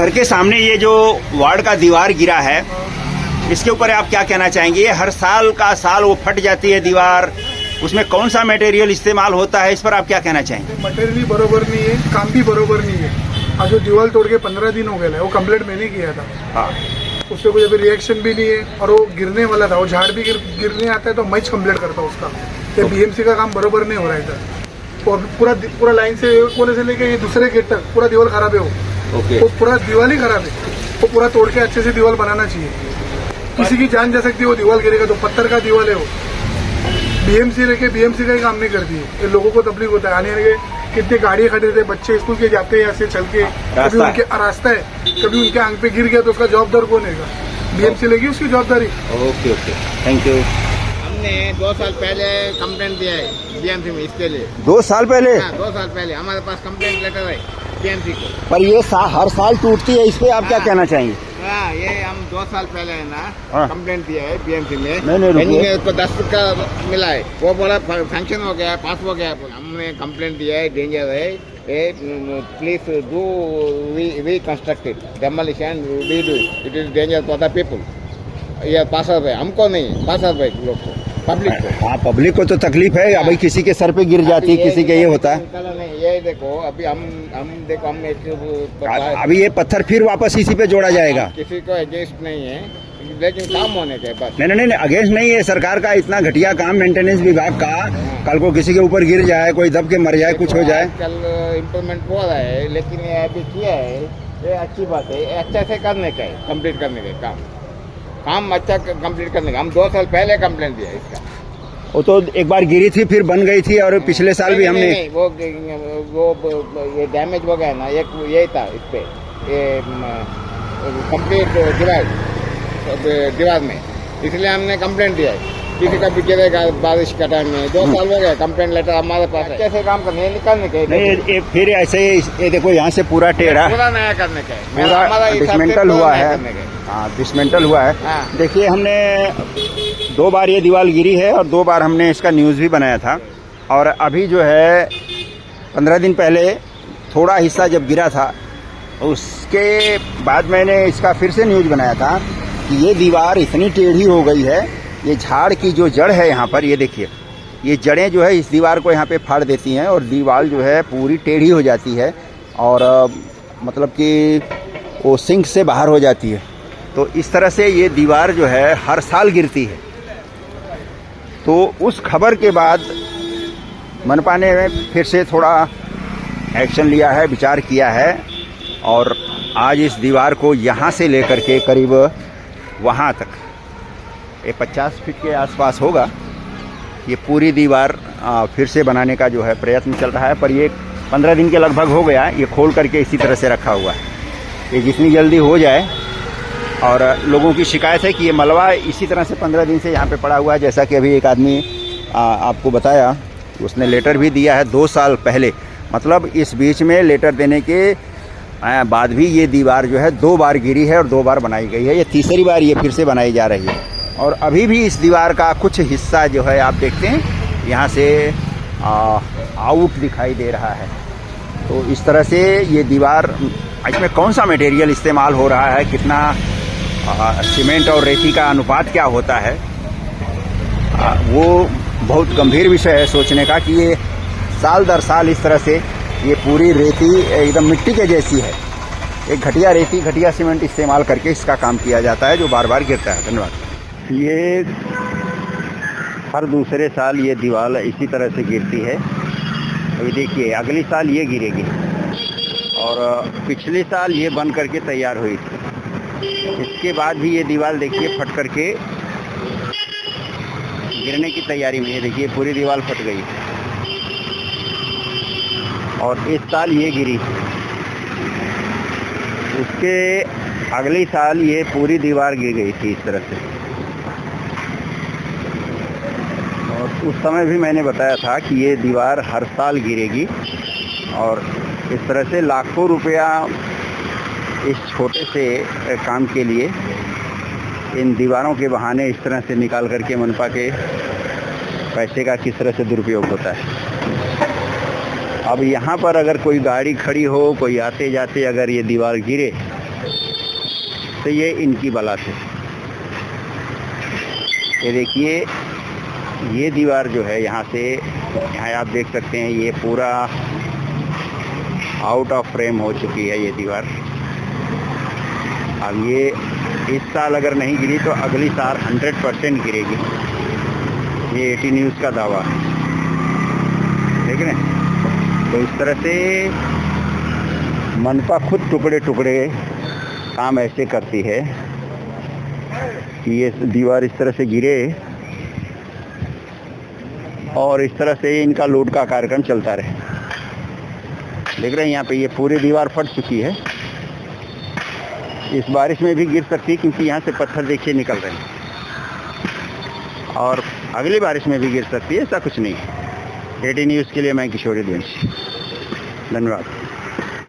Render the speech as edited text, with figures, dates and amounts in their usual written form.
घर के सामने ये जो वार्ड का दीवार गिरा है, इसके ऊपर आप क्या कहना चाहेंगे? हर साल का साल वो फट जाती है दीवार, उसमें कौन सा मटेरियल इस्तेमाल होता है, इस पर आप क्या कहना चाहेंगे? मटेरियल भी बरोबर नहीं है, काम भी बरोबर नहीं है। और जो दीवार तोड़ के 15 दिन हो गए, वो कंप्लीट मैंने किया था। हाँ, उस पर कोई अभी रिएक्शन भी नहीं है, और वो गिरने वाला था। वो झाड़ भी गिरने आता है तो मैं कंप्लीट करता हूँ उसका। ये बीएमसी का काम बरोबर नहीं हो रहा है इधर। और पूरा लाइन से कोने से लेके ये दूसरे गेट तक पूरा दीवार खराब है। वो पूरा दीवार ही खराब है। वो पूरा तोड़ के अच्छे से दीवार बनाना चाहिए। किसी की जान जा सकती है, वो दीवार गिरेगा तो। पत्थर का दीवार है वो। बीएमसी लेके बीएमसी का ही काम नहीं करती है। ये लोगों को तकलीफ होता है। आने के कितने गाड़ियाँ खड़े थे, बच्चे स्कूल के जाते हैं यहाँ से चल के, कभी उनके रास्ता है, कभी उनके आंख पे गिर गया तो उसका जवाबदार कौन है? बीएमसी लेगी उसकी जवाबदारी। Okay, thank you. हमने 2 साल पहले कंप्लेंट दिया है बीएमसी में इसके लिए। 2 साल पहले? हाँ, 2 साल पहले हमारे पास कंप्लेंट लेटर है बीएमसी को। पर ये हर साल टूटती है, इस पे आप क्या कहना चाहेंगे? हाँ, ये हम 2 साल पहले है ना हाँ। कंप्लेंट दिया है बीएमसी में। नहीं, उसको 10 का मिला है। वो बोला फंक्शन हो गया, पास हो गया। हमने कंप्लेंट दिया है, डेंजर है, please do we constructed demolition, we do it is danger for the people. ये पास है, हमको नहीं, पास है लोग को, पब्लिक को। हाँ, पब्लिक को तो तकलीफ है। भाई किसी के सर पे गिर जाती है, किसी के ये होता है। नहीं, ये देखो अभी हम देखो हम अभी ये पत्थर फिर वापस इसी पे जोड़ा जाएगा। किसी को अगेंस्ट नहीं है, लेकिन काम होने के बाद। नहीं, अगेंस्ट नहीं है। सरकार का इतना घटिया काम, मेंटेनेंस विभाग का। कल को किसी के ऊपर गिर जाए, कोई दब के मर जाए, कुछ हो जाए। कल इम्प्रूवमेंट हो रहा है, लेकिन ये अभी किया है, ये अच्छी बात है। अच्छे से करने का है, कंप्लीट करने का काम अच्छा कंप्लीट करने का। हम 2 साल पहले कंप्लेंट दिया इसका। वो तो एक बार गिरी थी, फिर बन गई थी, और पिछले साल भी हमने नहीं, वो ये डैमेज हो गया ना, एक यही था इस पे, ये कंप्लीट दीवार में, इसलिए हमने कंप्लेंट दिया है। किसी का भी गिरेगा बारिश का टाइम में। 2 साल हो गए, कंप्लेंट लेटर हमारे पास है। कैसे काम करने निकालने के नहीं, फिर ऐसे ये देखो यहाँ से पूरा टेढ़ा, पूरा नया करने का है, पूरा डिसमेंटल हुआ है। हाँ, डिसमेंटल हुआ है। हाँ। देखिए, हमने 2 बार ये दीवार गिरी है, और 2 बार हमने इसका न्यूज़ भी बनाया था। और अभी जो है 15 दिन पहले थोड़ा हिस्सा जब गिरा था, उसके बाद मैंने इसका फिर से न्यूज़ बनाया था कि ये दीवार इतनी टेढ़ी हो गई है। ये झाड़ की जो जड़ है यहाँ पर, ये देखिए, ये जड़ें जो है इस दीवार को यहाँ पे फाड़ देती हैं, और दीवार जो है पूरी टेढ़ी हो जाती है, और मतलब कि वो सिंक से बाहर हो जाती है। तो इस तरह से ये दीवार जो है हर साल गिरती है। तो उस खबर के बाद मनपा ने फिर से थोड़ा एक्शन लिया है, विचार किया है, और आज इस दीवार को यहाँ से लेकर के करीब वहाँ तक, ये 50 फीट के आसपास होगा, ये पूरी दीवार फिर से बनाने का जो है प्रयत्न चल रहा है। पर ये 15 दिन के लगभग हो गया, ये खोल करके इसी तरह से रखा हुआ है। ये जितनी जल्दी हो जाए, और लोगों की शिकायत है कि ये मलबा इसी तरह से 15 दिन से यहाँ पे पड़ा हुआ है। जैसा कि अभी एक आदमी आपको बताया, उसने लेटर भी दिया है 2 साल पहले। मतलब इस बीच में लेटर देने के बाद भी ये दीवार जो है 2 बार गिरी है और 2 बार बनाई गई है। ये तीसरी बार ये फिर से बनाई जा रही है, और अभी भी इस दीवार का कुछ हिस्सा जो है आप देखते हैं यहाँ से आउट दिखाई दे रहा है। तो इस तरह से ये दीवार, इसमें कौन सा मटेरियल इस्तेमाल हो रहा है, कितना सीमेंट और रेती का अनुपात क्या होता है, वो बहुत गंभीर विषय है सोचने का। कि ये साल दर साल इस तरह से ये पूरी रेती एकदम मिट्टी के जैसी है। एक घटिया रेती, घटिया सीमेंट इस्तेमाल करके इसका काम किया जाता है, जो बार बार गिरता है। धन्यवाद। ये हर दूसरे साल ये दीवार इसी तरह से गिरती है। अभी देखिए, अगली साल ये गिरेगी, और पिछले साल ये बन करके तैयार हुई थी। इसके बाद भी ये दीवार देखिए फट करके गिरने की तैयारी में। ये देखिए, पूरी दीवार फट गई, और इस साल ये गिरी। उसके अगले साल ये पूरी दीवार गिर गई थी इस तरह से। और उस समय भी मैंने बताया था कि ये दीवार हर साल गिरेगी, और इस तरह से लाखों रुपया इस छोटे से काम के लिए इन दीवारों के बहाने इस तरह से निकाल करके मनपा के पैसे का किस तरह से दुरुपयोग होता है। अब यहाँ पर अगर कोई गाड़ी खड़ी हो, कोई आते जाते अगर ये दीवार गिरे, तो ये इनकी बला से। ये देखिए, ये दीवार जो है यहाँ से, यहाँ आप देख सकते हैं ये पूरा आउट ऑफ फ्रेम हो चुकी है ये दीवार। अब ये इस साल अगर नहीं गिरी तो अगली साल 100% गिरेगी, ये एटी न्यूज़ का दावा है, ठीक है ना। तो इस तरह से मनपा खुद टुकड़े टुकड़े काम ऐसे करती है कि ये दीवार इस तरह से गिरे और इस तरह से इनका लूट का कार्यक्रम चलता रहे। देख रहे हैं यहाँ पे ये पूरी दीवार फट चुकी है। इस बारिश में भी गिर सकती है क्योंकि यहाँ से पत्थर देखिए निकल रहे हैं, और अगली बारिश में भी गिर सकती है, ऐसा कुछ नहीं है। एटी न्यूज़ के लिए मैं किशोरी देवंशी, धन्यवाद।